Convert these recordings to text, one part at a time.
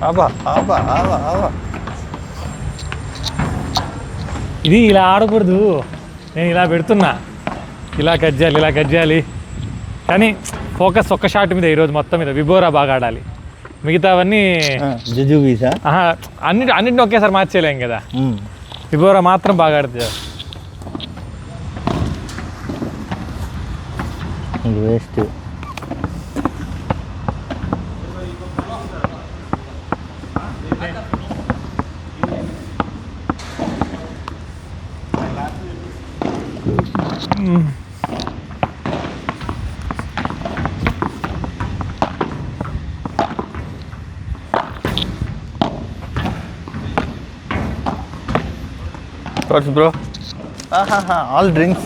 ఆబా ఆబా ఆబా ఆబా. ఇది ఇలా ఆడకూడదు, నేను ఇలా పెడుతున్నా, ఇలా కట్ చేయాలి, ఇలా కట్ చేయాలి. కానీ ఫోకస్ ఒక్క షాట్ మీద ఈరోజు మొత్తం మీద విబోరా బాగా ఆడాలి. మిగతావన్నీ జుజుబీసా అన్నింటిని ఒకేసారి మార్చేయలేం కదా. విబోరా మాత్రం బాగా ఆడుతుంది. Waste. What's bro? All drinks.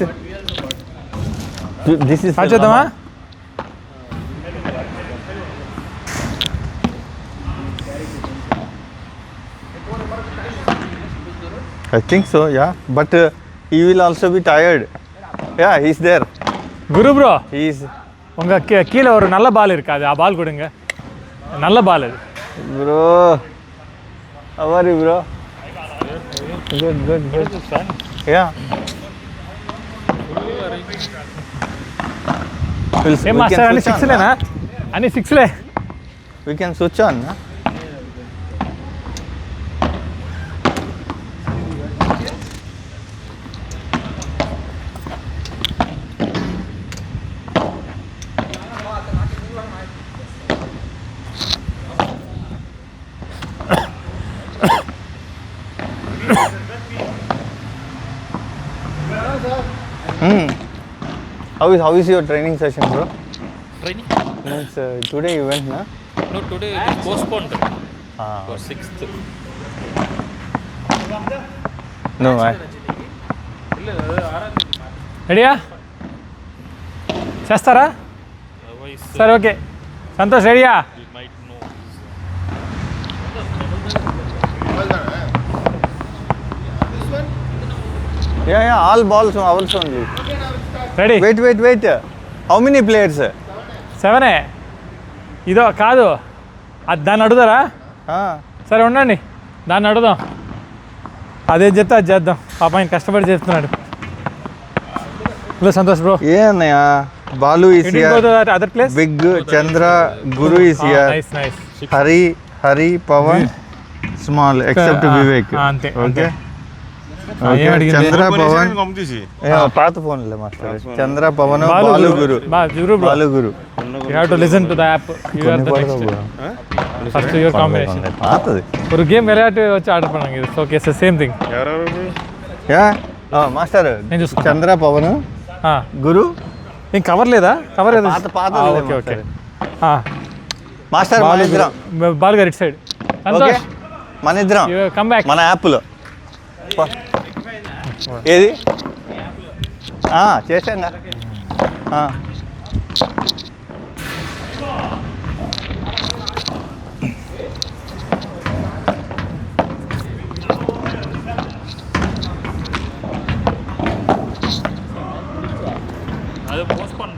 This is చేద్దామా? I think so, yeah. But he will also be tired. Yeah, he's there. Guru bro, He's உங்கள் கீழே ஒரு நல்ல பால் இருக்காது, ஆ பால் கொடுங்க. நல்ல பால் அது. bro. How are you, bro? Good. Yeah. ఏం మాస్టర్ అన్ని సిక్స్లేనా? అన్ని సిక్స్లే. We can switch on. Huh? How is your training session, bro? Training? Means today you went, na? No, today it is postponed Ah. for 6th. No, రెడీయా? చేస్తారా? Otherwise, సరే okay. Santosh రెడీయా? we might know. Yeah, all balls ours only. Ready. Wait. How many players? 7. ఇదో కాదు, అది దాన్ని అడుగుతారా? సరే ఉండండి, దాన్ని అడుగుదాం. అదే చెప్తే అది చేద్దాం. పాప ఆయన కష్టపడి చేస్తున్నాడు. Hello Santosh bro. ఏ అన్నయ్య, Balu is here. Other place. Big Chandra, Guru is here. Nice. Hari, Pavan, small except Vivek. అంతే. Okay. ఏం అడిగింది? చంద్ర పవన్ పాత ఫోన్ లే master. Chandra Pawan, Balu guru. Balu guru. You have to listen to the app. You are the next. First your combination. పాతది. ஒரு game விளையாட்டு வச்சு order பண்ணுங்க. இது okay sir, same thing. Yeah master, నేను చూసుకుంటా. చంద్ర పవన్ గురు. ఏం కవర్ లేదా? కవర్ లేదా? పాత ఓకే. మాస్టర్ మన ఇద్దరం. బాల్ గారు ఇట్ సైడ్. సంతోష్ మన ఇద్దరం కమ్ బ్యాక్. మన యాప్లో ఏది చేసాంగా. అది postponed.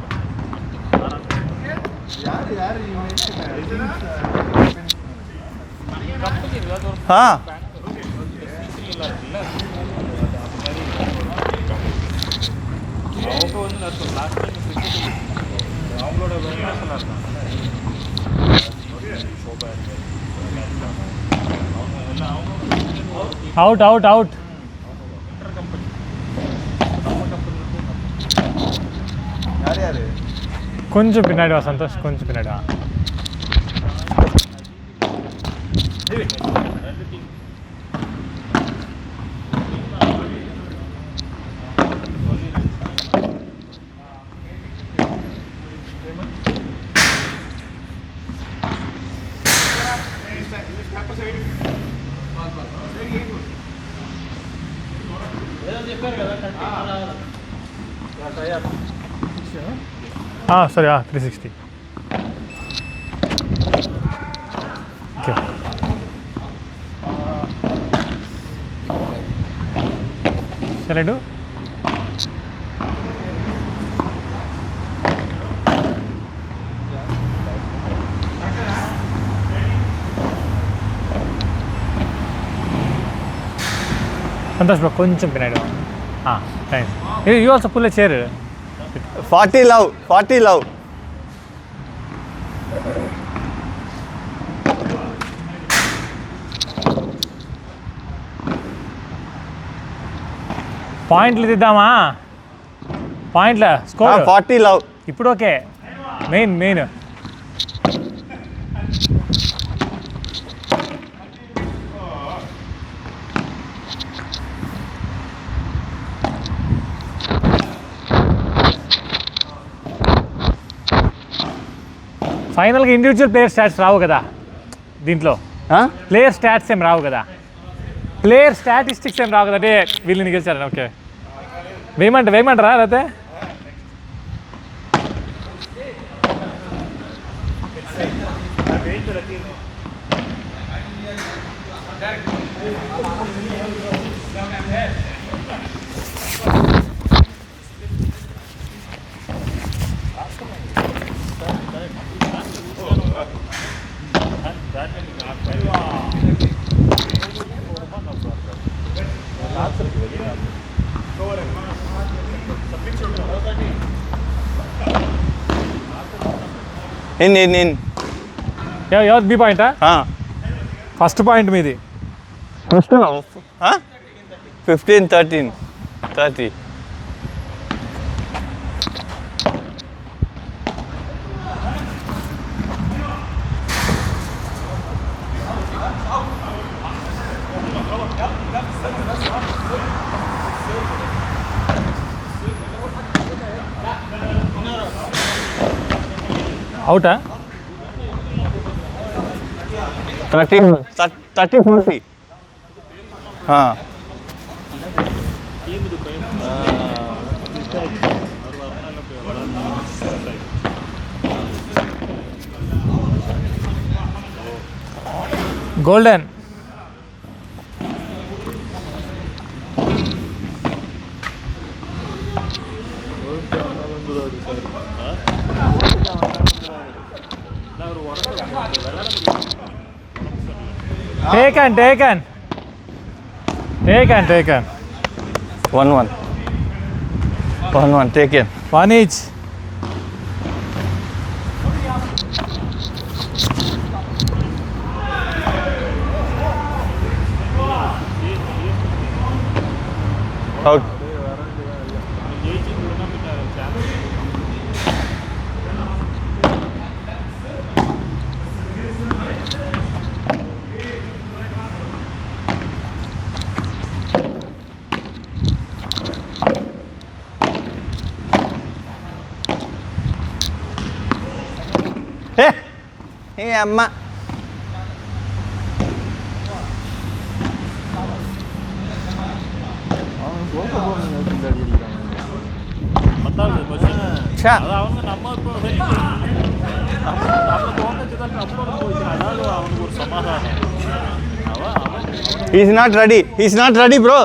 అవుట్. కొంచెం పిన్నాడు వా సంతోష్, కొంచెం పిన్నాడు. సరే 360. ఓకే. సరేడు. సంతోష్ బ్రో కొంచెం పినాడు thanks. You also pull chair. 40 love, 40 love. పాయింట్లు తీద్దామా? పాయింట్ల స్కోర్ 40 love. ఇప్పుడు ఓకే. మెయిన్ ఫైనల్గా ఇండివిజువల్ ప్లేయర్ స్టాట్స్ రావు కదా దీంట్లో. ప్లేయర్ స్టాట్స్ ఏం రావు కదా, ప్లేయర్ స్టాటిస్టిక్స్ ఏం రావు కదా. అంటే వీళ్ళని గెలిచారు. ఓకే వేయమంటారా లేకపోతే? In. ఎవరు బి పాయింటా? ఫస్ట్ పాయింట్ మీది. 15, 13, 30. అవుటా? 30, 40. Golden. Taken. 1-1 taken. 1 each. Out. Hey అమ్మ. அவங்க நம்ம அவனுக்கு ஒரு சமாதானம். He's not ready bro.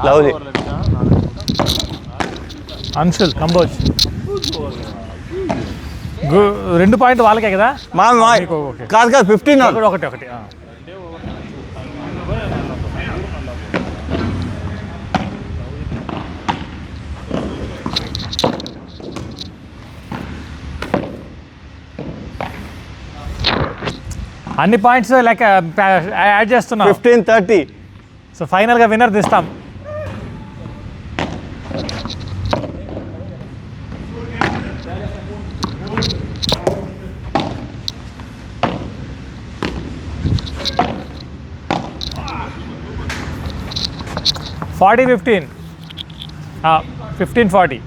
Lovely. Anshul Kamboj. 2 point వాళ్ళకే కదా? కాదు 15 ఒకటి. అన్ని పాయింట్స్ లెక్క యాడ్ చేస్తున్నాం. 15-30. సో ఫైనల్గా విన్నర్ తీస్తాం. ఫార్టీ 15. 15-40.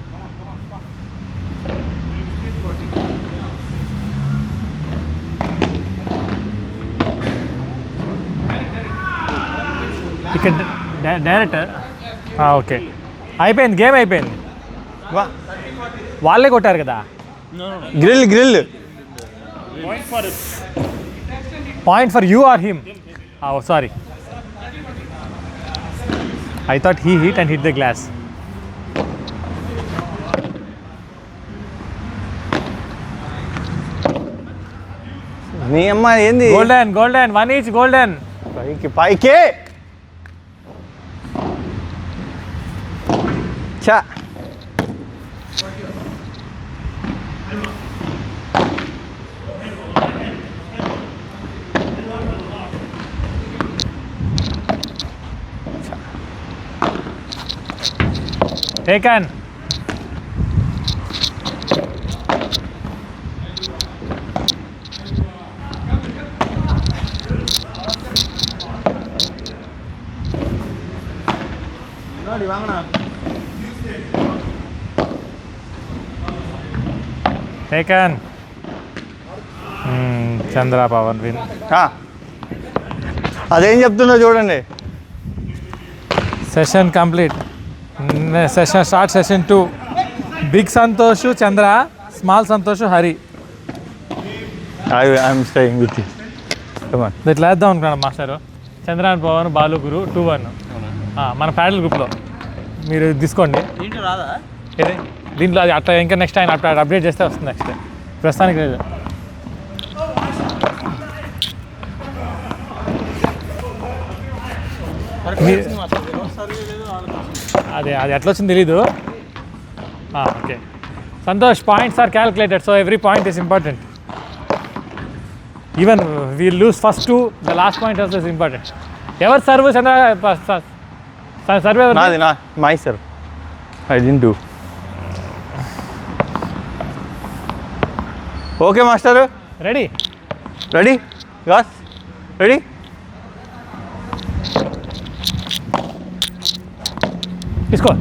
ఇక్కడ డైరెక్ట్ ఓకే అయిపోయింది, గేమ్ అయిపోయింది. వాళ్ళే కొట్టారు కదా. Grill point for you or him. Sorry, I thought he hit and hit the glass. నీ అమ్మ ఏంది గోల్డెన్ 1 ఈచ్ గోల్డెన్. పైకి చా Taken. Taken. Chandra Pavan win. అదేం చెప్తుందో చూడండి. Session complete. Session start session 2. Big Santoshu Chandra, small Santoshu Hari. I'm staying with you. Come on. ఇట్లా వేద్దాం అనుకున్నాను మాస్టర్. చంద్ర అండ్ పవన్ బాలు గురు 2-1 మన ప్యాడల్ గ్రూప్లో మీరు తీసుకోండి. దీంట్లో రాదా? ఏదే దీంట్లో అది అట్లా ఇంకా నెక్స్ట్ ఆయన అట్లా అప్డేట్ చేస్తే వస్తుంది. నెక్స్ట్ ప్రస్తుతానికి లేదు. అది ఎట్లా వచ్చింది తెలీదు. Okay Santosh, points are calculated, so every point is important. Even we lose first to the last point also is important. ఎవరు సర్వ్ చంద్ర సర్వ్ నాది my serve. I didn't do. Okay master, ready guys ready. తీసుకో.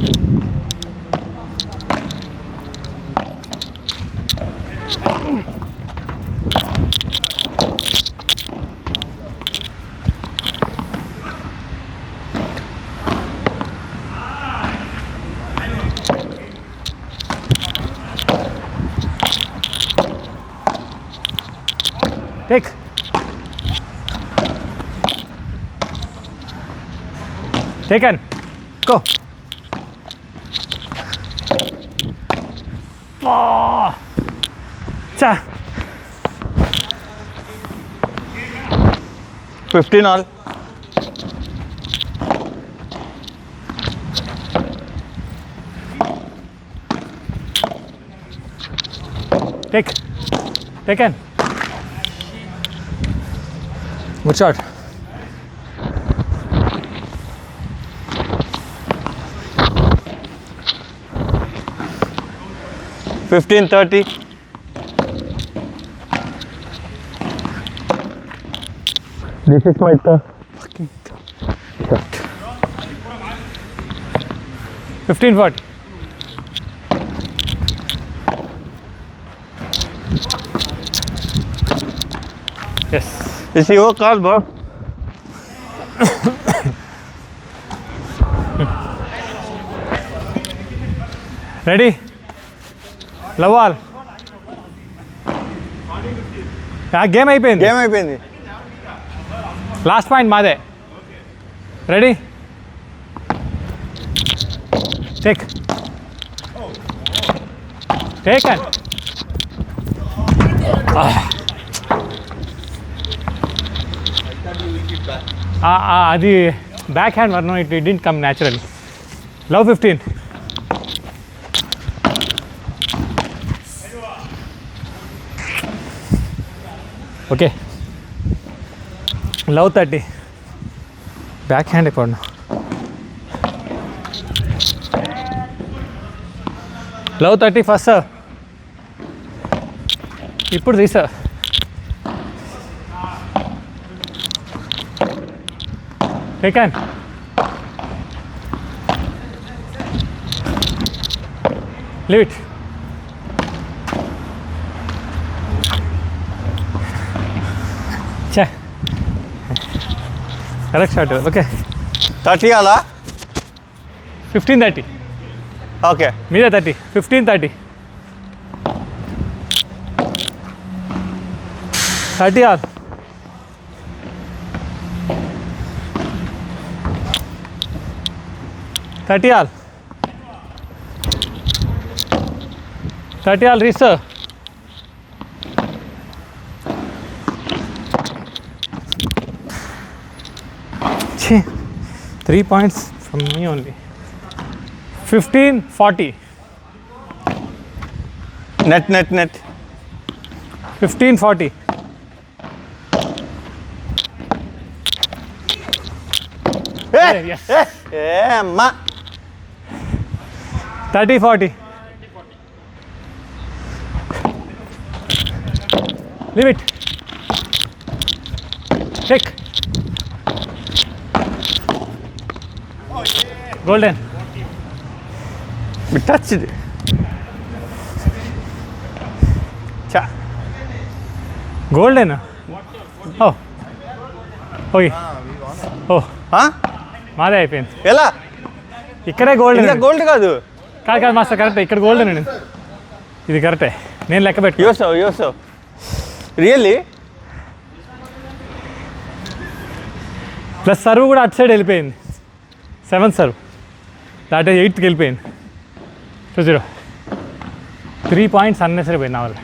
Take. Taken. Go. Cha. 15 all. Take. Taken. Good shot. Fifteen 30. This is my fucking shot. 15-40. Yes. This is your call, bro. Ready? Love all. Game అయిపోయింది. Last point మాదే. Ready? Taken. అది back hand వర్నో, it didn't come natural. Love 15. Okay love 30. Back hand అయిపోయినా. Love 30 first sir. ఇప్పుడు తీసా. Taken. Leave it. చే correct shot. Okay 30 అలా. 15-30. Okay మీదే 30. 15-30. 30 all. Thirty all reach sir. 3 points from me only. 15-40. Net. 15-40. Yes. అమ్మా 30-40. Leave it. Take. Golden. Touch చా Golden. Oh. Okay ఓ మాదే అయిపోయింది. ఎలా ఇక్కడే గోల్డెన్. ఇంకా గోల్డ్ కాదు. కాదు మాస్టర్ కరెక్టే, ఇక్కడ గోల్డెన్ అండి. ఇది కరెక్టే, నేను లెక్క పెట్టు. యోసో రియల్లీ. ప్లస్ సర్వ్ కూడా అటు సైడ్ వెళ్ళిపోయింది. 7th సర్వ్ దాటే 8th వెళ్ళిపోయింది. 2-0. 3 points అన్నెసరీ పోయింది నా వల్ల.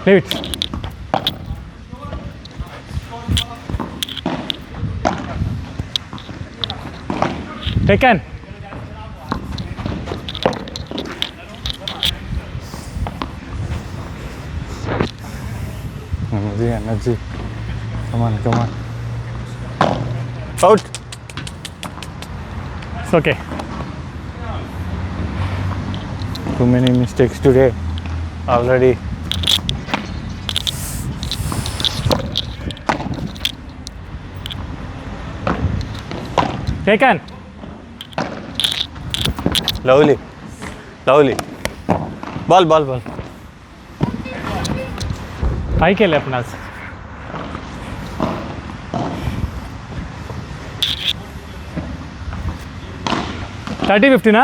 Leave it. Taken. Energy. Come on. Out. It's okay. Too many mistakes today already. Taken. Lovely. Ball. పైకి వెళ్ళి అప్పుడు 30-15.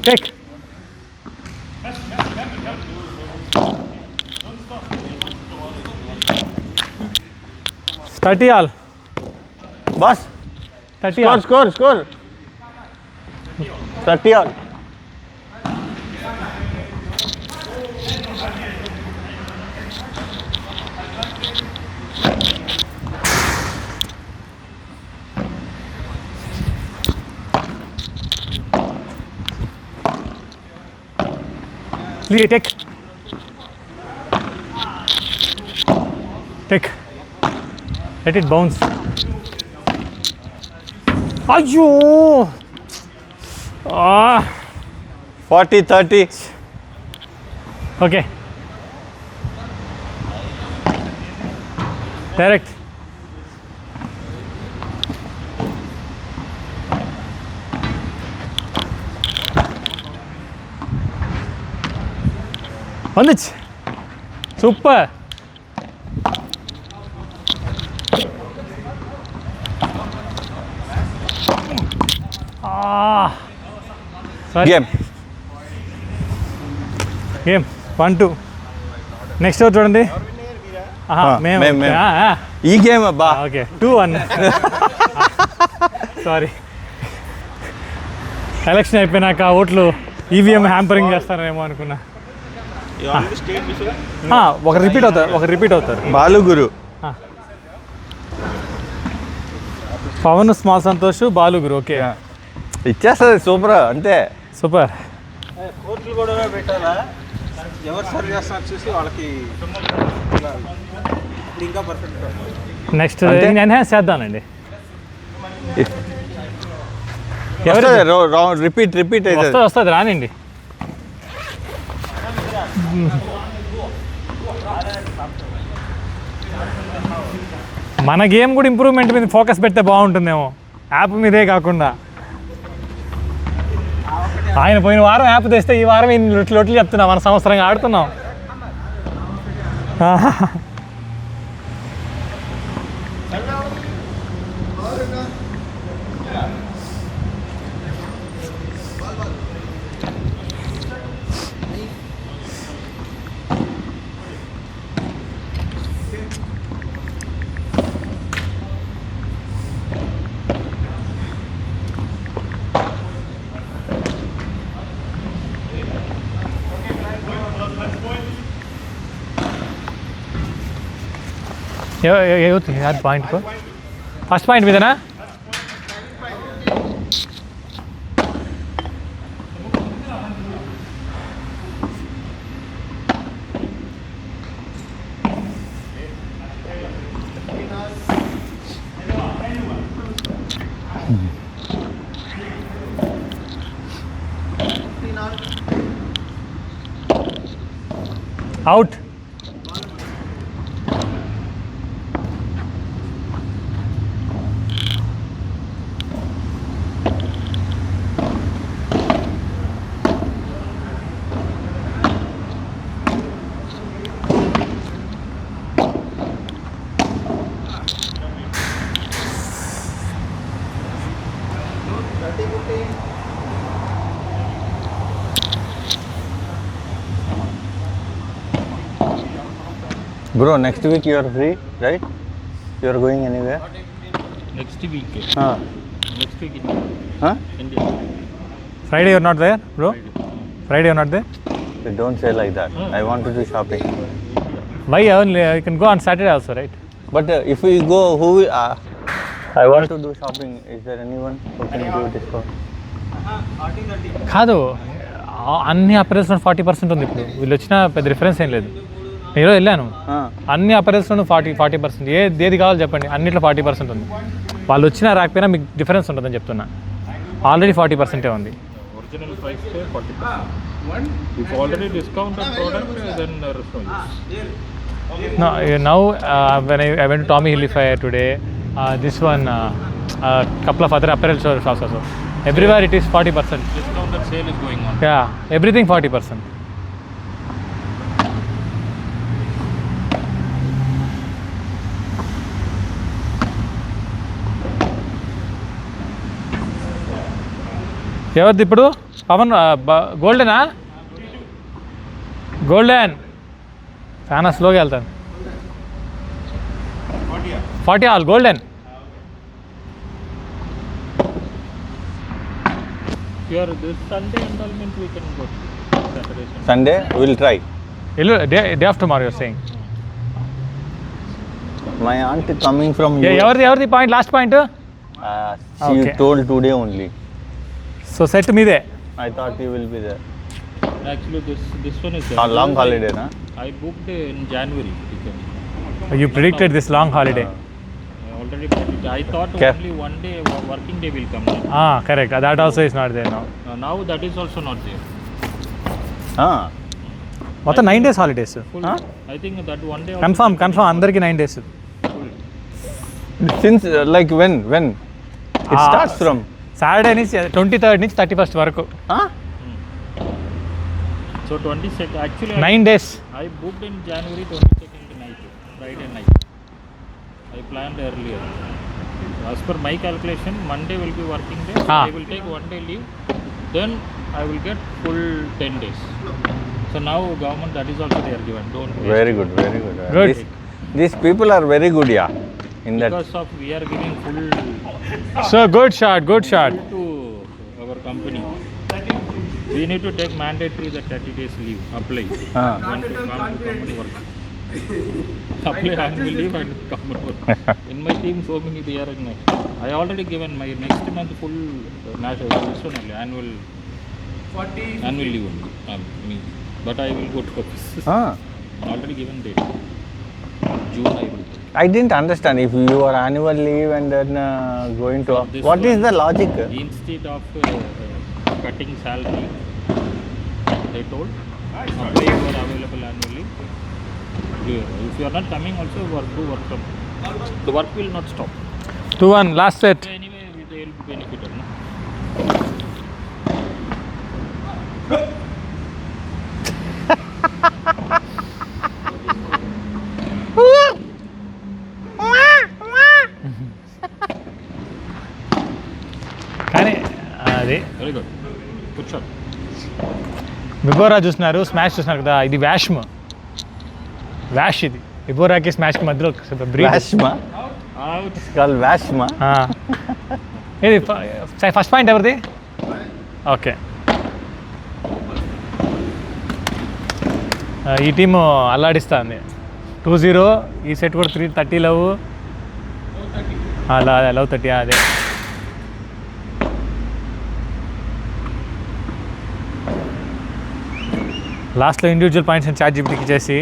Take. Thirty all. Boss. 30 all. Score. 30 all. Take. Let it bounce. Ayyo! 40-30. Okay. Direct. Vandich. Super. Sorry. Game 1-2. Next out చూడండి. మేము ఈ game అబ్బా. Okay 2-1. Sorry, election అయిపోయినాక ఓట్లు EVM hampering చేస్తారేమో అనుకున్నా. ఒక రిపీట్ అవుతారు. బాలు గురు, పవన్, స్మాల్ సంతోష్, బాలు గురు. ఓకే, ఇచ్చేస్తుంది. సూపర్, అంతే. సూపర్. కోర్టులు కూడా పెట్టాలా, ఎవరు సర్వ్ చేస్తున్నారు చూసి వాళ్ళకి ఇంకా పర్ఫెక్ట్. నెక్స్ట్ ఎన్హాన్స్ చేద్దానండి. రిపీట్ అయితే వస్తుంది, రానండి. మన గేమ్ కూడా ఇంప్రూవ్మెంట్ మీద ఫోకస్ పెడితే బాగుంటుందేమో, యాప్ మీదే కాకుండా. ఆయన పోయిన వారం యాప్ తెస్తే ఈ వారం లొట్లు చెప్తున్నా, మన సంవత్సరంగా ఆడుతున్నాం. యారు పాయింట్ ఫస్ట్ పాయింట్ మీదనా? Out. Bro, next week you are free, right? You are going anywhere? Next week. Next week in Huh? India. Friday you're not there, bro? Friday you're not there? You don't say like that. I want to do shopping. Why only? You can go on Saturday also, right? But if we go, who will... I want to do shopping. Is there anyone who can do discount? కాదు, అన్ని అపరేల్స్లో 40% ఉంది ఇప్పుడు. వీళ్ళు వచ్చిన పెద్ద reference ఏం లేదు. నేను వెళ్ళాను, అన్ని అపరేల్స్లో 40%. ఏది కావాలో చెప్పండి, అన్నిట్లో 40% ఉంది. వాళ్ళు వచ్చినా రాకపోయినా మీకు డిఫరెన్స్ ఉంటుందని చెప్తున్నా. ఆల్రెడీ 40% ఉంది. Original price 40%. If already discounted product, then there is no use. No, now when I went to Tommy Hilfiger today, this one, couple of other apparel stores also. Everywhere it is 40%. Discounted sale is going on. Yeah, everything 40%. ఎవరిది ఇప్పుడు? Pawan గోల్డెనా? Golden చాలా స్లోగా వెళ్తాను. 40 all golden. Here this Sunday installment we can go. Saturday. Sunday, we will try. Day after tomorrow you're saying. My aunt is coming from you. ఎవరిది point? Last point She Okay. told today only. So set మీదే. I thought you will be there. Actually, this one is. On long holiday, na? I booked in January. You predicted this long holiday. I already predicted. I thought Okay. only one day, working day will come. Correct. That also is not there now. Now that is also not there. మొత్తం 9 days holidays. Full. I think that one day. Confirm అందరికి 9 days. Since like when? It starts from Saturday నుంచి 23rd నుంచి 31st వరకు. So 22nd. Actually, 9 days. I booked in January 22nd night, Friday night. I planned earlier. As per my calculation, Monday will be working day. I will take one day leave. Then I will get full 10 days. So now government, that is also they are given. Don't waste. very good. Good. These people are very good, yeah. In that. Because of we are giving full So good shot. to our company. We need to take mandatory the 30 days leave. Apply. When to come to company work. Apply annual leave and come to work. In my team, so many they are in next. I already given my next month full annual leave only. Me. But I will go to office. Already given date. June I will take. I didn't understand if you are annual leave and then going to. What is the logic? Instead of cutting salary, they told apply your available annually. If you are not coming, also do work from home. The work will not stop. 2-1 last set. Anyway, they will be benefited. No? కానీ అది Very good. Good shot. విబోరా చూస్తున్నారు, smash చూస్తున్నారు కదా, ఇది వ్యాష్ ఇది విబోరాకి స్మాష్కి మధ్యలో Vashma. Out. It's called Vashma. ఇది first point ఎవరిది? ఓకే, ఈ టీము అల్లాడిస్తుంది. 2-0. ఈ సెట్ కూడా 330 లవ్. అలా లవ్ 30 అదే. లాస్ట్లో ఇండివిజువల్ పాయింట్స్ చాట్ జీపీటీకి చేసి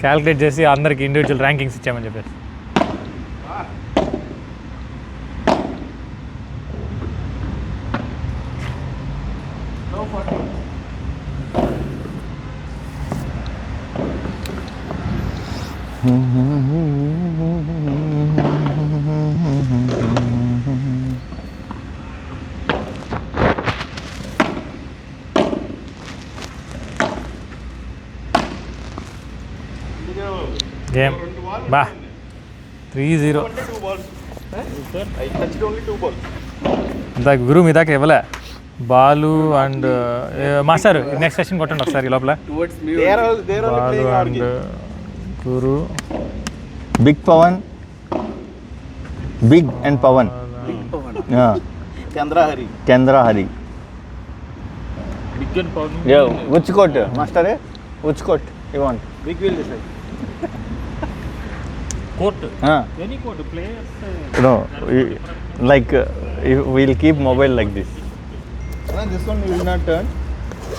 క్యాలిక్యులేట్ చేసి అందరికి ఇండివిజువల్ ర్యాంకింగ్స్ ఇచ్చామని చెప్పేసి. గేమ్ బా 3-0. ఇంత గురు మీ దాకా ఇవ్వలే Balu and master. Next session కొట్టండి ఒకసారి లోపల. Balu and Guru, big Pavan, big and Pavan, Chandrahari. Big and Pavani. Which court, master? Which court you want? Big will decide. Court. Ah. Any court. Players. No, like we'll keep mobile like this. This one will not turn.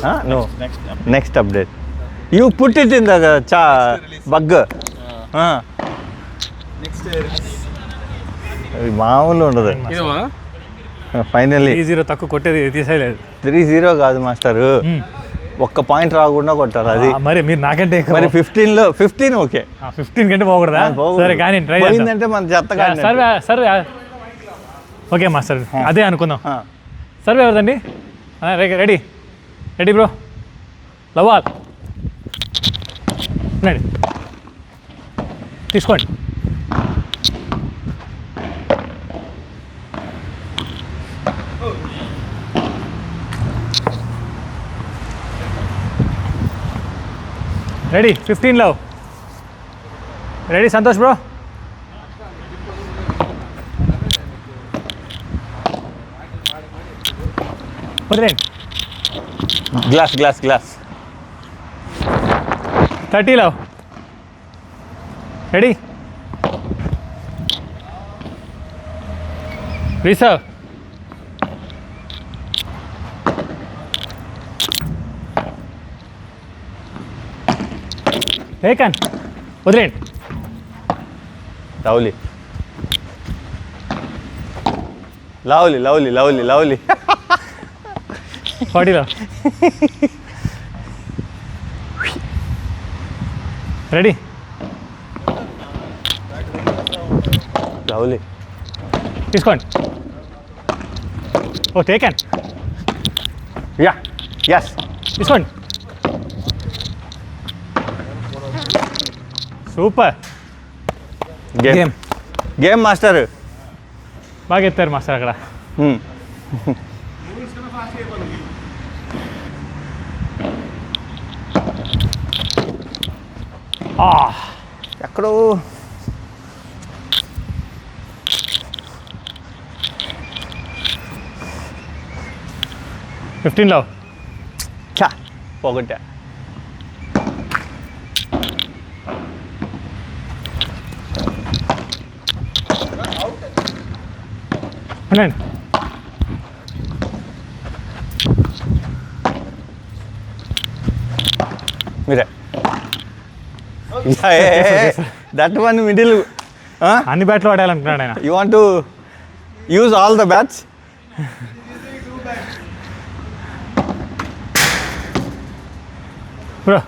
Huh? No. Next update. You put it in the bug. Next. మామూలు ఉండదు. Finally 3-0 తక్కువ కొట్టేది తీసేయలేదు. 3-0 కాదు master, ఒక్క point రాకుండా కొట్టారు అది. మరి మీరు నాకంటే మరి 15 ఓకే. 15 కంటే పోకూడదా? సరే కానీ ట్రై చేద్దాం. మన చెత్తగా సర్వే ఓకే మాస్టర్, అదే అనుకుందాం. సర్వే ఎవరిదండి? Ready ready bro. లవాల్ రండి తీసుకోండి. Ready 15 love. Ready Santosh bro. వదిలేండి. గ్లాస్ 30 లవ్. Ready reserve. ఏకన్ వదిలేండి. Lovely 40 love. రెడీ లవ్లీ తీసుకోండి. Oh taken. ఎస్ తీసుకోండి. Super game master. బాగా ఎత్తారు మాస్టర్ అక్కడ. ఎక్కడో 15 లవ్. పోగొట్టా. ఉండండి. మీరే దట్ వన్ మిడిల్. అన్ని బ్యాట్లు ఆడాలనుకున్నాడు ఆయన. You want to use all the bats. Bro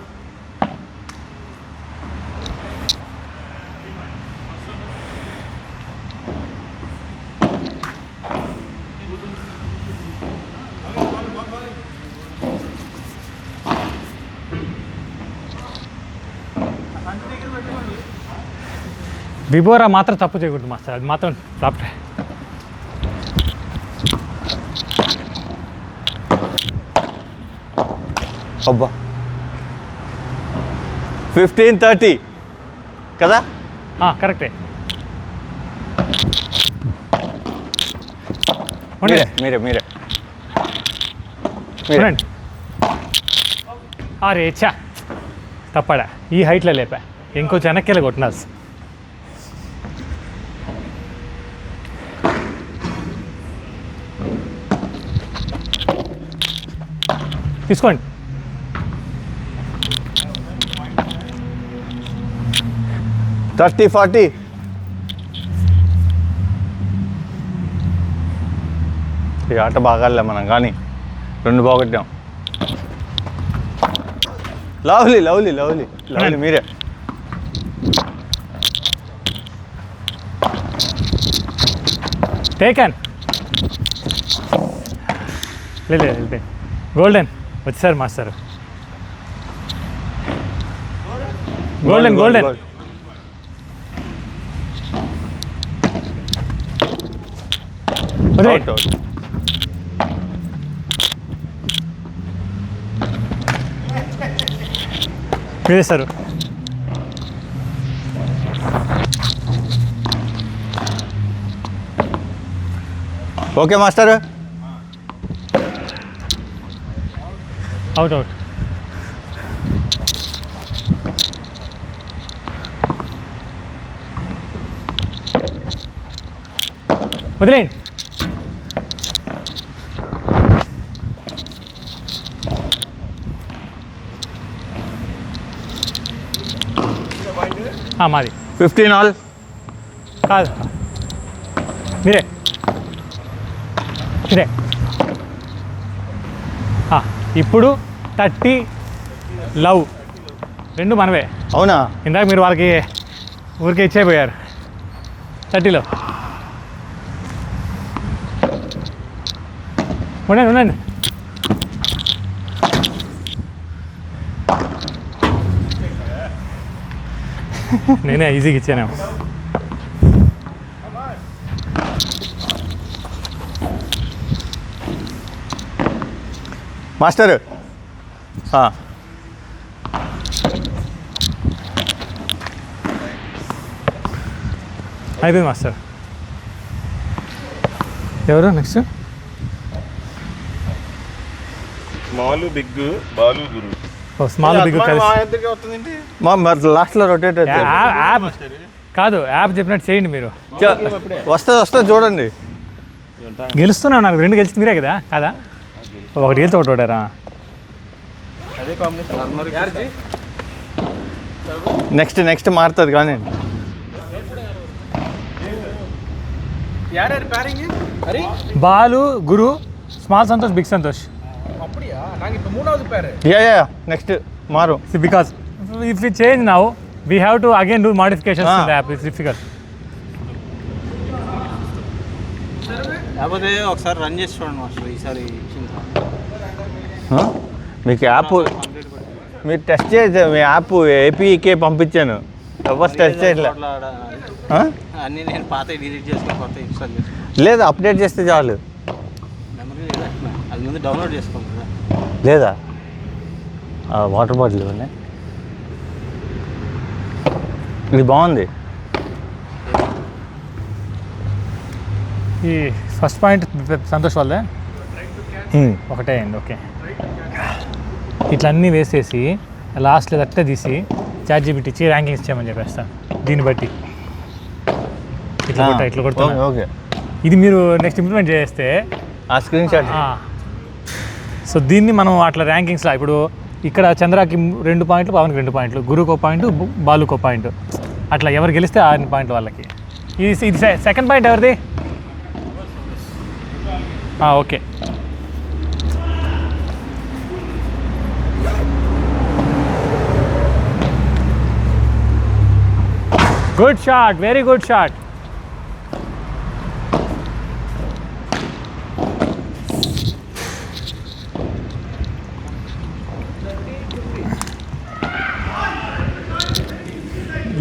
విబోరా మాత్రం తప్పు చేయకూడదు మాస్టర్, అది మాత్రం తప్పే. అబ్బా 15-30 కదా? కరెక్టే. మీరే అరే చా తప్పడా, ఈ హైట్లో లేపా. ఇంకొంచెం వెనక్కి వెళ్ళి కొట్టినారు. తీసుకోండి. థర్టీ 40. ఈ ఆట బాగాలే మనం కానీ 2 బాగొట్టాం. లవ్లీ లవ్లీ లవ్లీ లవ్లీ మీరే. టేకన్ లేదు గోల్డెన్ వచ్చారు master. Golden golden out out. వేస్తారు. Okay master. Out out. వదిలేయండి. మాది 15 all. కాదు మీరే మీరే. ఇప్పుడు 30 లవ్ 2 మనవే. అవునా? ఇందాక మీరు వాళ్ళకి ఊరికే ఇచ్చేపోయారు 30లో. ఉండండి ఉండండి. నేనే ఈజీగా ఇచ్చానేమో. మాస్టర్ అయిపోయింది మాస్టర్. ఎవరు next? Small big Balu Guru. Small big కలిసి లాస్ట్లో రొటేట్ అయితే యాప్ కాదు, యాప్ చెప్పినట్టు చేయండి మీరు. వస్తుంది చూడండి. గెలుస్తున్నా నాకు 2 గెలిచింది మీరే కదా కాదా? ఒకటి గెలిచి ఒకటి ఓడారా? నెక్స్ట్ మారుతుంది కానీ. Balu Guru small Santosh big Santosh. Yeah next మారు. Because if you change now we have to again do modifications in the app. It's difficult. లేకపోతే ఒకసారి రన్ చేసి చూడండి మాస్టర్ ఈసారి. మీకు యాప్ మీరు టెస్ట్ చేసే మీ యాప్ ఏపీకే పంపించాను, ఎవరు టెస్ట్ చేయట్లే. అన్నీ నేను పాత డిలీట్ చేసుకొని కొత్త ఇన్స్టాల్ చేసుకున్నాను. లేదా అప్డేట్ చేస్తే చాలు. మెమరీ లేదా అది ముందు డౌన్లోడ్ చేసుకోండి కదా. లేదా వాటర్ బాటిల్ ఇవ్వండి. ఇది బాగుంది. ఈ ఫస్ట్ పాయింట్ సంతోష్ వాళ్ళే ఒకటే అయింది. ఓకే, ఇట్లా అన్నీ వేసేసి లాస్ట్లో అట్టే తీసి చాట్ జీపీటీ ఇచ్చి ర్యాంకింగ్స్ చేయమని చెప్పేస్తాను. దీన్ని బట్టి ఇట్లా కొడతా. ఓకే, ఇది మీరు నెక్స్ట్ ఇంప్లిమెంట్ చేస్తే ఆ స్క్రీన్ షాట్. సో దీన్ని మనం అట్లా ర్యాంకింగ్స్లో ఇప్పుడు ఇక్కడ చంద్రకి 2 పాయింట్లు, పవన్కి 2 పాయింట్లు, గురుకు 1 పాయింట్, బాలుకు 1 పాయింట్, అట్లా ఎవరు గెలిస్తే 6 పాయింట్లు వాళ్ళకి. ఇది సెకండ్ పాయింట్ ఎవరిది? Okay, good shot, very good shot.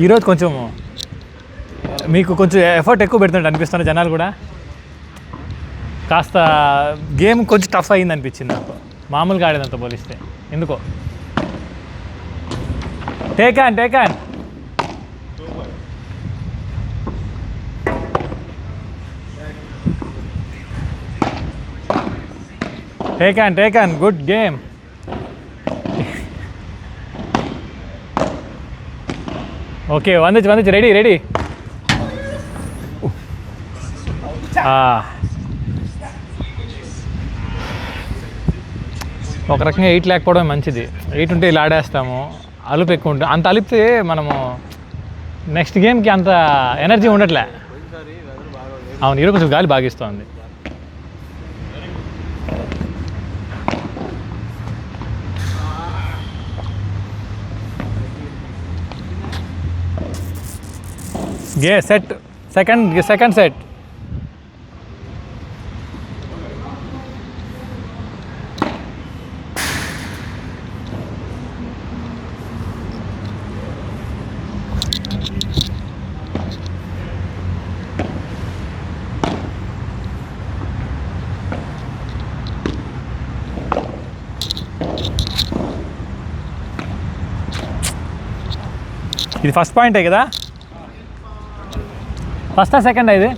ఈరోజు కొంచెం మీకు కొంచెం ఎఫర్ట్ ఎక్కువ పెడుతుంటే అనిపిస్తుంది జనాలు కూడా. కాస్త గేమ్ కొంచెం టఫ్ అయింది అనిపించింది నాకు మామూలుగా ఆడేదంతా పోలిస్తే. ఎందుకో టేకాన్ గుడ్ గేమ్. ఓకే వందించి రెడీ ఒక రకంగా 8 లేకపోవడం మంచిది. 8 ఉంటే ఇలా ఆడేస్తాము, అలుపు ఎక్కువ ఉంటుంది. అంత అలిపితే మనము నెక్స్ట్ గేమ్కి అంత ఎనర్జీ ఉండట్లే. అవును, ఈరోజు కొంచెం గాలి బాగిస్తుంది. Set second set. ఇది ఫస్ట్ పాయింటే కదా, ఫస్టా సెకండ్ ఇది?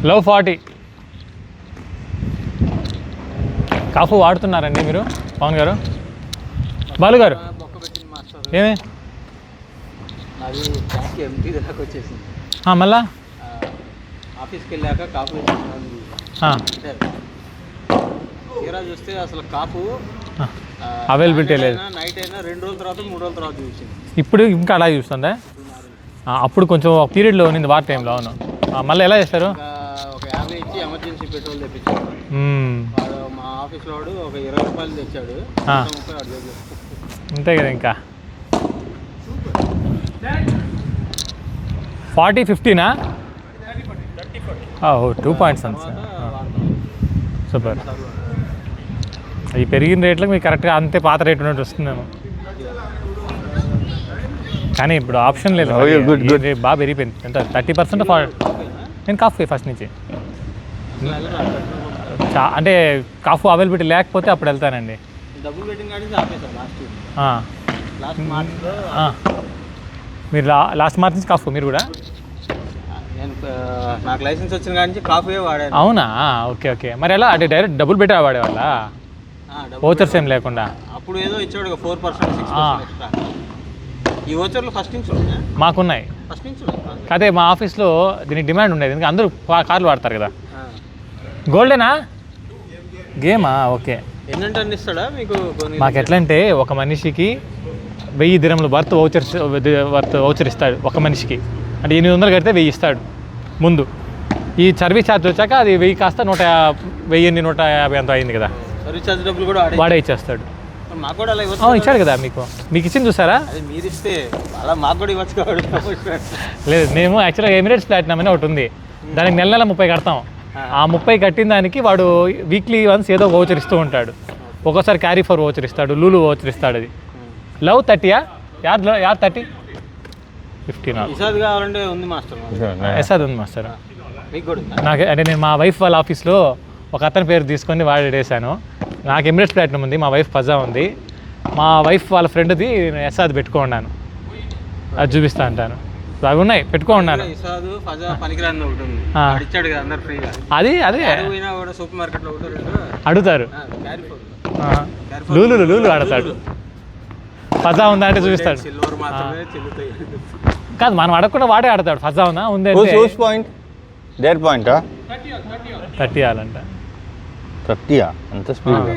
లవ్ 40. కాఫీ వాడుతున్నారండి మీరు పవన్ గారు? బాలు గారు ఏమి అది ట్యాంక్ ఎంటీ దాకా వచ్చేసింది. మళ్ళా ఆఫీస్కి వెళ్ళాక కాపు తీరా చూస్తే అసలు కాపు అవైలబిలిటీ లేదు. నైట్ అయినా 2 రోజుల తర్వాత 3 రోజుల తర్వాత చూసింది. ఇప్పుడు ఇంకా అలా చూస్తుందా? అప్పుడు కొంచెం ఒక పీరియడ్లో ఉన్నింది వార్ టైంలో. అవును, మళ్ళీ ఎలా చేస్తారు? ఒక 50 ఇచ్చి ఎమర్జెన్సీ పెట్రోల్ తెప్పించాడు వాడు. మా ఆఫీస్లో వాడు ఒక 20 రూపాయలు తెచ్చాడు, 30 అడుగులు. అంతే కదా. ఇంకా 40-50నా? 2 పాయింట్స్ అంత. సూపర్. ఈ పెరిగిన రేట్లకు మీకు కరెక్ట్గా అంతే పాత రేట్ ఉన్నట్టు వస్తుందేమో. కానీ ఇప్పుడు ఆప్షన్ లేదు, బాగా పెరిగిపోయింది. ఎంత 30%? నేను కాఫీ ఫస్ట్ నుంచి అంటే కాఫీ అవైలబిలిటీ లేకపోతే అప్పుడు వెళ్తానండి. మీరు లాస్ట్ మార్చ్ నుంచి కాఫీ మీరు కూడా? నాకు లైసెన్స్ వచ్చిన కాడి నుంచి కాఫీ వాడాను. అవునా? ఓకే. మరి ఎలా అంటే డైరెక్ట్ డబుల్ బెటర్ వాడేవాళ్ళ? ఓచర్స్ ఏం లేకుండా? అప్పుడు ఏదో ఇచ్చాడు 4%, 6% ఎక్స్ట్రా. ఈ ఓచర్లు ఫస్ట్ నుంచి మాకున్నాయి. ఫస్ట్ నుంచి అదే మా ఆఫీస్లో దీనికి డిమాండ్ ఉండేది, ఎందుకంటే అందరూ కార్లు వాడతారు కదా. గోల్డేనా గేమా? ఓకే. ఎన్నంటే అన్ని ఇస్తాడా మీకు? మాకు ఎట్లా అంటే ఒక మనిషికి 1000 దిరములు వర్త్ వౌచర్ ఇస్తాడు ఒక మనిషికి. అంటే 800 కడితే 1000 ఇస్తాడు ముందు. ఈ సర్వీస్ ఛార్జ్ వచ్చాక అది 1000 కాస్త 150 అంత అయింది కదా. సర్వీస్ ఛార్జ్ డబ్బులు కూడా వాడే ఇచ్చేస్తాడు. మాకు కూడా అలా ఇవ్వచ్చు. ఇచ్చాడు కదా మీకు ఇచ్చింది చూసారా? అది మీరు ఇస్తే అలా మాకు కూడా ఇవ్వచ్చు కాబట్టి. లేదు, మేము యాక్చువల్గా ఎమిరేట్స్ ప్లాటినం అని ఒకటి ఉంది, దానికి నెల 30 కడతాం. ఆ 30 కట్టిన దానికి వాడు వీక్లీ వన్స్ ఏదో ఒక వౌచర్ ఇస్తూ ఉంటాడు. ఒక్కోసారి క్యారీ ఫర్ వౌచర్ ఇస్తాడు, లూలు వౌచర్ ఇస్తాడు. అది లవ్ 30యా? యార్ 30 15 ఇసాద్ కావాలంటే ఉంది మాస్టర్. ఎసాద్ ఉంది మాస్టర్. మీకు కూడా నాకు అంటే నేను మా వైఫ్ వాళ్ళ ఆఫీస్లో ఒక అతని పేరు తీసుకొని వాడేసాను. నాకు ఎమిరేట్స్ ప్లాటినం ఉంది, మా వైఫ్ ఫజా ఉంది. మా వైఫ్ వాళ్ళ ఫ్రెండ్ది ఎసాద్ పెట్టుకున్నాను, అది చూపిస్తా అంటాను. అవి ఉన్నాయి పెట్టుకున్నాను. అది అదే సూపర్ మార్కెట్ లో అడుగుతారు. లూలు ఆడతాడు. ఫజా ఉందా అంటే చూపిస్తాడు. కాదు, మనం అడగకుండా వాడే ఆడతాడు. ఫజా ఉందా ఉంది 30 ఇవ్వాలంట. 30 అంత స్పీడ్?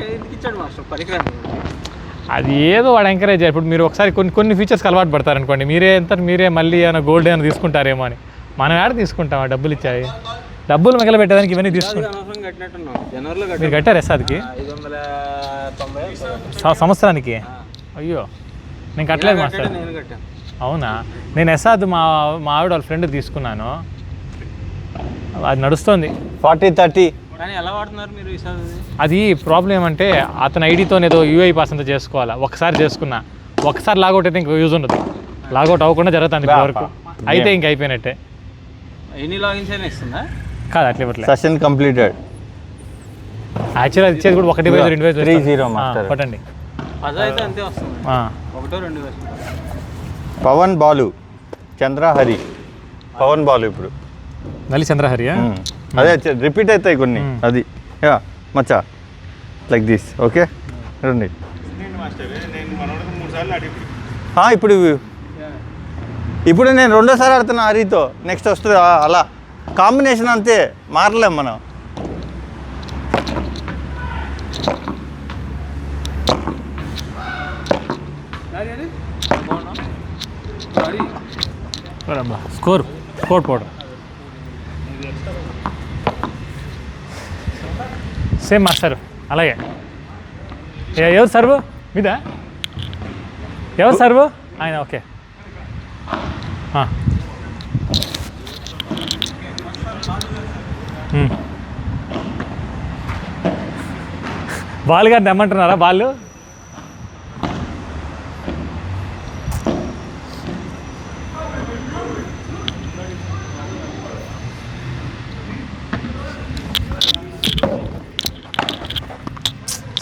అది ఏదో వాడు ఎంకరేజ్ చేయాలి. ఇప్పుడు మీరు ఒకసారి కొన్ని ఫీచర్స్కి అలవాటు పడతారనుకోండి, మీరే మళ్ళీ ఏమైనా గోల్డ్ ఏమైనా తీసుకుంటారేమో అని. మనం ఆడ తీసుకుంటాం ఆ డబ్బులు ఇచ్చాయి. డబ్బులు మిగల పెట్టడానికి ఇవన్నీ తీసుకుంటాం. మీరు కట్టారు ఎస్ఆర్కి సంవత్సరానికి? అయ్యో, నేను కట్టలేదు మాస్టర్. అవునా? నేను ఎస్ఆర్ మా ఆవిడ వాళ్ళ ఫ్రెండ్ తీసుకున్నాను, అది నడుస్తుంది. 40-30 అది ప్రాబ్లం ఏమంటే అతని ఐడితో ఏదో యూఐ పాస్ అంతా చేసుకోవాలా. ఒకసారి చేసుకున్నా, ఒకసారి లాగౌట్ అయితే ఇంక యూజ్ ఉండదు. లాగౌట్ అవ్వకుండా జరుగుతుంది వరకు అయితే ఇంక అయిపోయినట్టే. ఎన్ని లాగిన్స్ అయినా ఇస్తుందా? కాదు అట్లా ఇవ్వట్లేదు. Session completed. యాక్చువల్ అది ఇచ్చేది కూడా 1,500 2,000 3-0 మాస్టర్. కొట్టండి. పద అయితే అంతే వస్తుంది, 1-2 వేస్తుంది. పవన్ బాలు, చంద్రహరి. పవన్ బాలు ఇప్పుడు మళ్ళీ చంద్రహరియా? అదే రిపీట్ అవుతాయి కొన్ని. అది yeah Maccha like this. Okay రండి. నేను మనోడికి 3 సార్లు అడిగి ఇప్పుడు నేను రెండోసారి ఆడుతున్నా హరితో. నెక్స్ట్ వస్తుంది అలా కాంబినేషన్ అంతే, మారలేం మనం. Score powder same master. అలాగే ఎవరు సర్వ్ మీద? ఎవరు సర్వ్? ఆయన. ఓకే బాల్ గారిని తెమ్మంటున్నారా? బాల్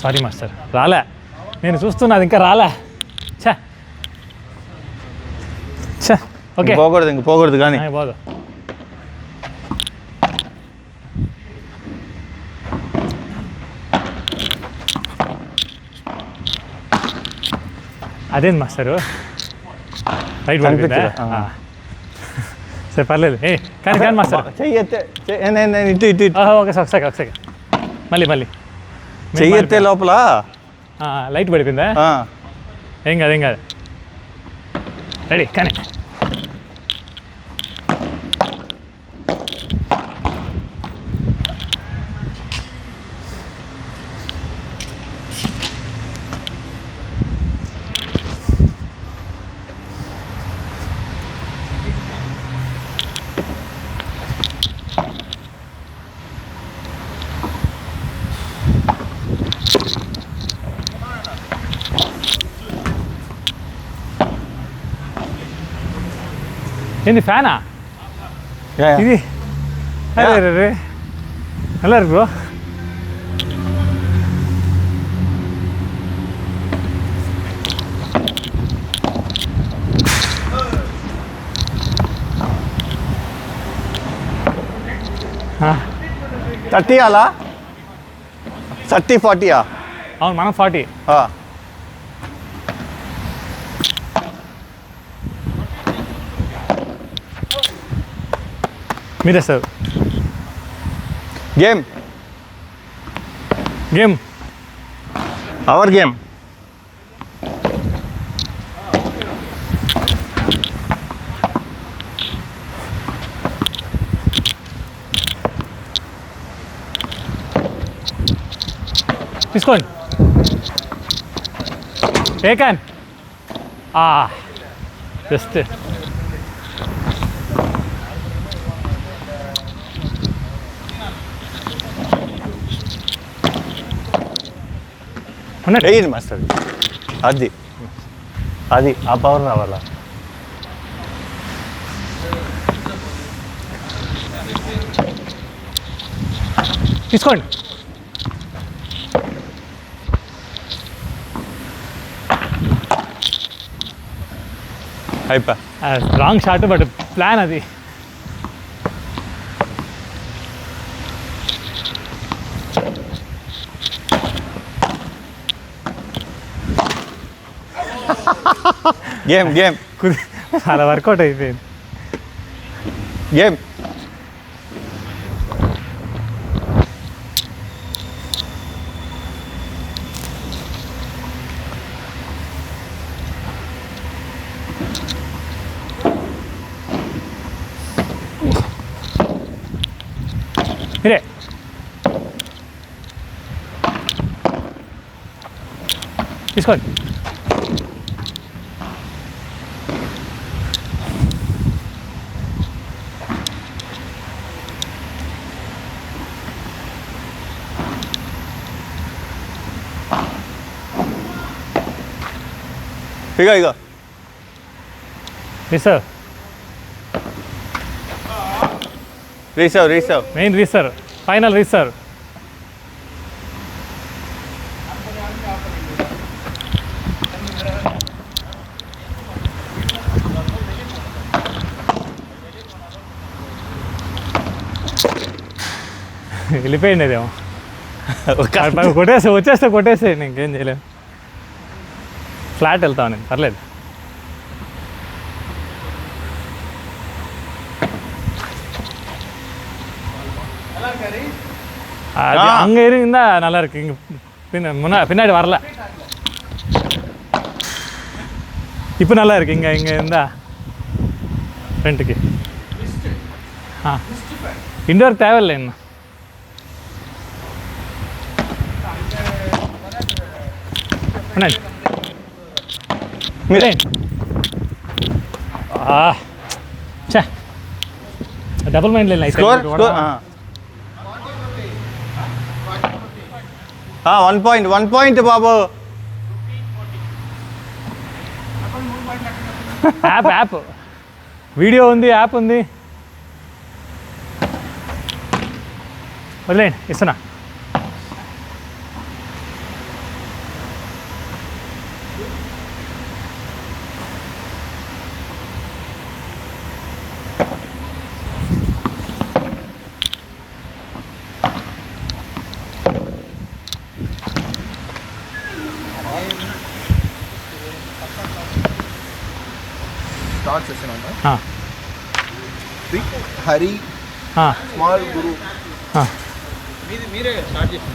సారీ మాస్టర్, రాలే. నేను చూస్తున్నా అది ఇంకా రాలే. ఓకే పోకూడదు కానీ పోదు. అదేంది మాస్టరు రైట్ పడిపోయిందా? సరే పర్లేదు. కానీ మాస్టర్ ఇటు ఓకే ఒకసారి మళ్ళీ చెయ్యెత్తే లోపల లైట్ పడిపోయిందా? ఏం కాదు రెడీ. కానీ ఏంది ఫ్యానా ఇది? అరే ఎలా బ్రో? థర్టీ అలా 30-40. అవును మనం 40. మీరే సార్. Game our game. తీసుకోండి. ఏకాన్ జస్ట్ వేయండి మాస్టర్. అది ఆ పవర్ రావాలా? తీసుకోండి. అయిపో రాంగ్ షాట్ బట్ ప్లాన్ అది. గేమ్ అలా వర్కౌట్ అయిపోయింది. గేమ్ మీరే తీసుకోండి. ఇగో yes sir. Reserve main reserve, final reserve. వెళ్ళిపోయింది అదేమో. వచ్చేస్తే ఇంకేం చేయలేము. ఫ్లాట్ వెళ్తాను నేను, పర్లేదు. அது அங்கே இருந்தா நல்லா இருக்கு. இங்கே பின்னாடி வரல, இப்போ நல்லா இருக்கு. இங்கே இருந்தா ஃப்ரெண்ட்டுக்கு. ఇండోర్ தேவையில்லை இன்னும். మీరే డబుల్ మైండ్ లేదు. స్కోర్ 1 పాయింట్ బాబు. యాప్ వీడియో ఉంది, యాప్ ఉంది. వదిలేండి, ఇస్తున్నా. స్టార్ట్ చేసాను. Big Hari, small Guru. మీరే స్టార్ట్ చేసి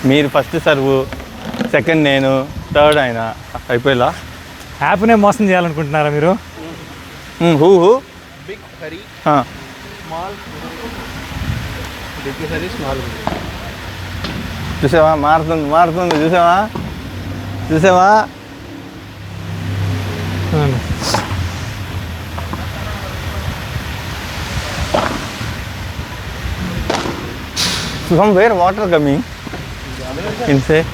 మీరు ఫస్ట్ సర్వ్, సెకండ్ నేను, థర్డ్ ఆయన. అయిపోయేలా యాప్నే మోసం చేయాలనుకుంటున్నారా మీరు? Who big Hari, small Guru. Big Hari, small Guru. చూసావా, మారుతుంది. చూసావా. From where water coming? Inside.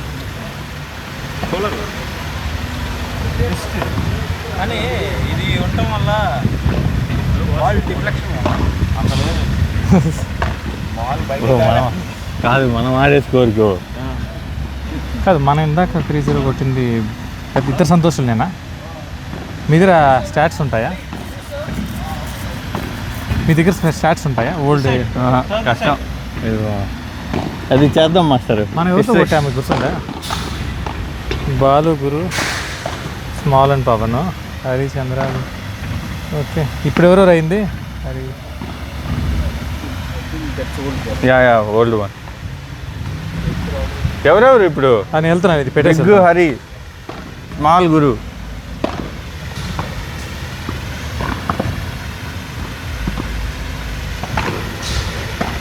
కానీ ఇది ఉండటం వల్ల బాల్ డిఫ్లెక్షన్ కాదు, మనం ఆడే స్కోర్కు కాదు. మనం ఇందాక 3-0 కొట్టింది ఇద్దరు సంతోషులేనా? మీ దగ్గర స్టాట్స్ ఉంటాయా? ఓల్డ్ కష్టం. అది చేద్దాం మాస్టర్. మనం ఎవరితో కొట్టాము గుర్తుందా? బాలు, గురు, స్మాల్ అండ్ పవన్, హరి, చంద్రాలు. ఓకే, ఇప్పుడు ఎవరెవరు అయింది? Hari, yeah old one. ఎవరెవరు ఇప్పుడు? అని వెళ్తున్నాను. ఇది పెట్టేసి బిగ్ హరి, స్మాల్ గురు.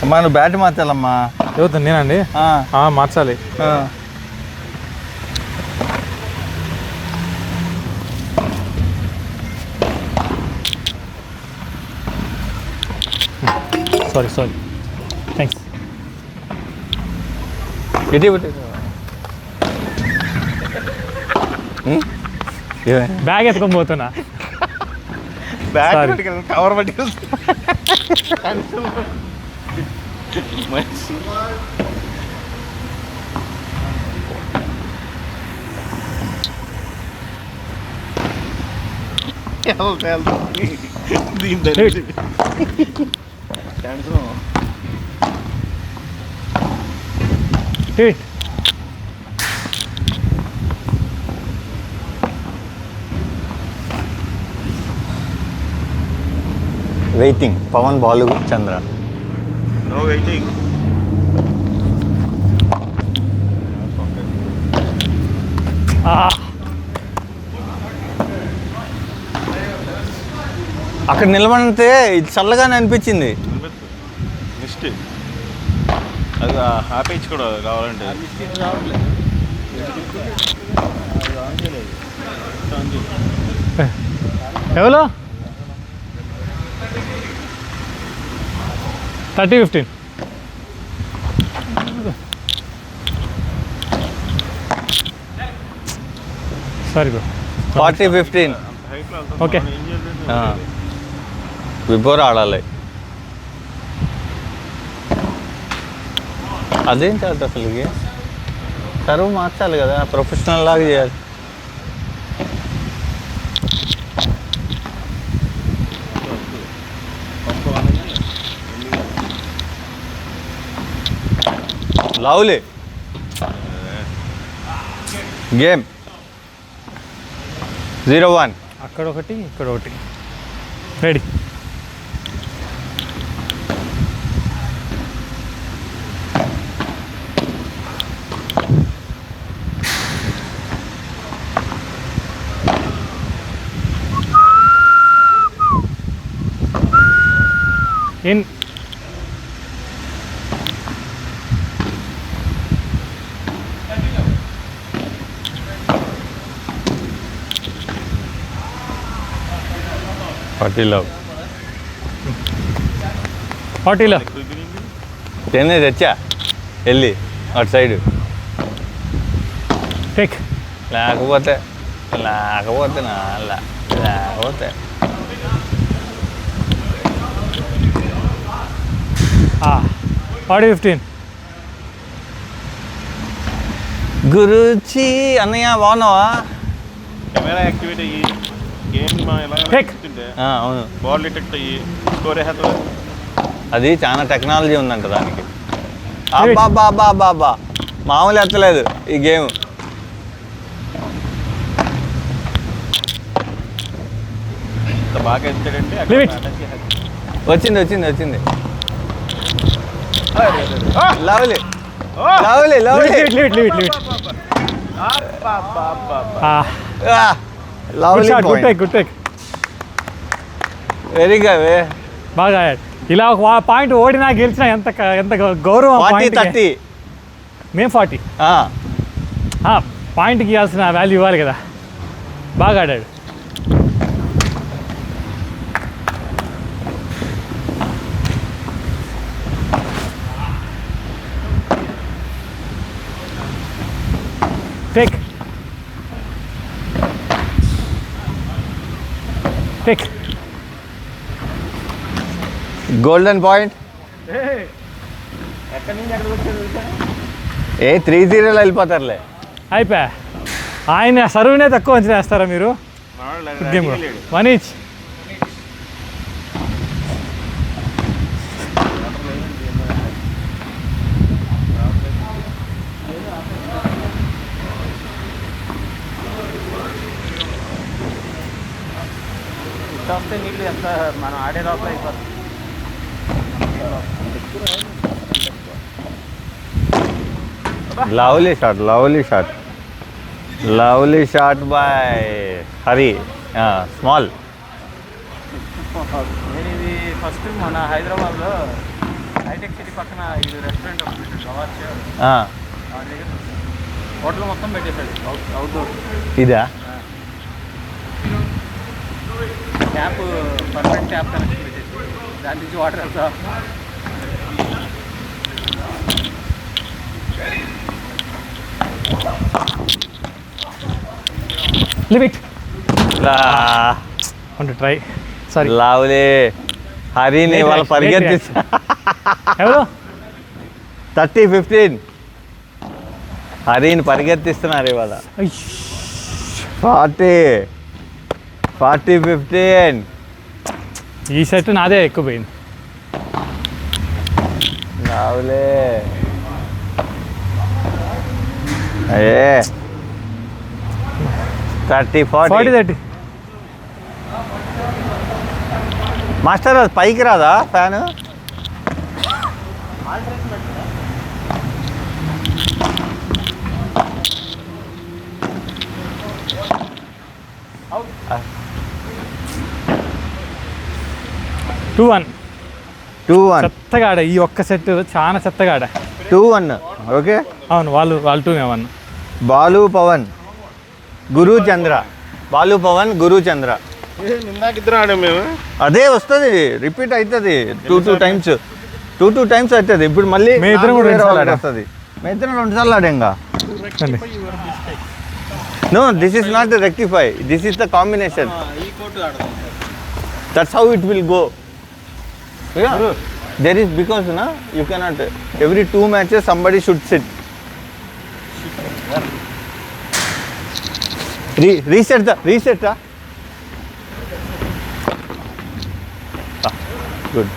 అమ్మా నువ్వు బ్యాట్ మార్చాలమ్మా. ఎవరు? నేనండి. మార్చాలి. Sorry thanks. బ్యాగ్ ఎత్తుకొని పోతున్నా. కవర్ పట్టి waiting. Pavan, Balu, Chandra. No waiting. అక్కడ నిలబడితే ఇది చల్లగానే అనిపించింది. మిస్ట్ అది ఆపేజ్ కూడా కావాలంటే. ఎవరు? 30-15. Sorry bro. 40-15. ఓకే. బిఫోర్ ఆడాలి. అదేం చాలు అసలుకి సర్వ్ మార్చాలి కదా, ప్రొఫెషనల్ లాగా చేయాలి. Lovely game 0-1. అక్కడ ఒకటి ఇక్కడ ఒకటి. రెడీ. ఇన్. ఫార్టీలో టెన్ తెచ్చా వెళ్ళి అటు సైడ్. టేక్. లేకపోతే లేకపోతే 40-15. గురుచి అన్నయ్య బాగున్నావా? కెమెరా యాక్టివేట్ అయ్యి గేమ్ ఎలా Pick. ఉంటే అవును, బాల్ డిటెక్ట్ అయ్యి స్కోర్ వేసేస్తా. అది చాలా టెక్నాలజీ ఉందంట దానికి. అబ్బా మామూలు ఎత్తలేదు ఈ గేమ్. బాగా ఎత్తాడంటే Leave it. వచ్చింది lovely. Leave it. Good take. Very good. బాగా ఆడాడు. ఇలా ఒక పాయింట్ ఓడినా గెలిచినా ఎంత గౌరవం. 40-30. మేము 40. పాయింట్కి ఇవ్వాల్సిన వాల్యూ ఇవ్వాలి కదా. బాగా ఆడాడు. టేక్. Golden point. 3-0 వెళ్ళిపోతారులే. అయిపోయా. ఆయన సర్వ్నే తక్కువ అంచనా వేస్తారా మీరు? Game 1 each. వస్తే నీళ్ళు ఎంత మనం ఆడే లోపల అయిపోతుంది. Lovely shot by Hari. Small. నేను ఇది ఫస్ట్ మన హైదరాబాద్లో హైటెక్ సిటీ పక్కన ఇది రెస్టారెంట్ ఒకటి కవర్స్ హోటల్ మొత్తం పెట్టేశాడు అవుట్డోర్. ఇదా? ట్యాప్ పర్మనెంట్ ట్యాప్ కనెక్షన్ పెట్టేసి దాని నుంచి వాటర్ వెళ్తా. Leave it. Want to try? Sorry. Lovely. హరిని వాళ్ళు పరిగెత్తిస్తా. ఎవరు? 30-15. హరిని పరిగెత్తిస్తున్నారు ఇవాళ. 40-15. ఈ సెట్ నాదే ఎక్కువ పోయింది. లవ్లీ. అయ్యే 30-40. మాస్టర్ అది పైకి రాదా ఫ్యాను? Two one. చెత్తగా ఆడా ఈ ఒక్క సెట్, చాలా చెత్తగా ఆడా. 2-1. ఓకే. అవును, వాళ్ళు 2-1. బాలు పవన్ గురు చంద్ర. బాలు పవన్ గురు చంద్ర. నిన్నాకిద్దరు ఆడాము మేము. అదే వస్తుంది, రిపీట్ అవుతుంది. 2 times అవుతుంది. ఇప్పుడు మళ్ళీ మీ ఇద్దరం కూడా 2 సార్లు వస్తుంది. మేము ఇద్దరం 2 సార్లు ఆడాంగా. No, this is not rectify, this is the combination. ఈ కోర్టు ఆడదాం. That's how it will go. There is because na you cannot every 2 matches somebody should sit. Reset. Good.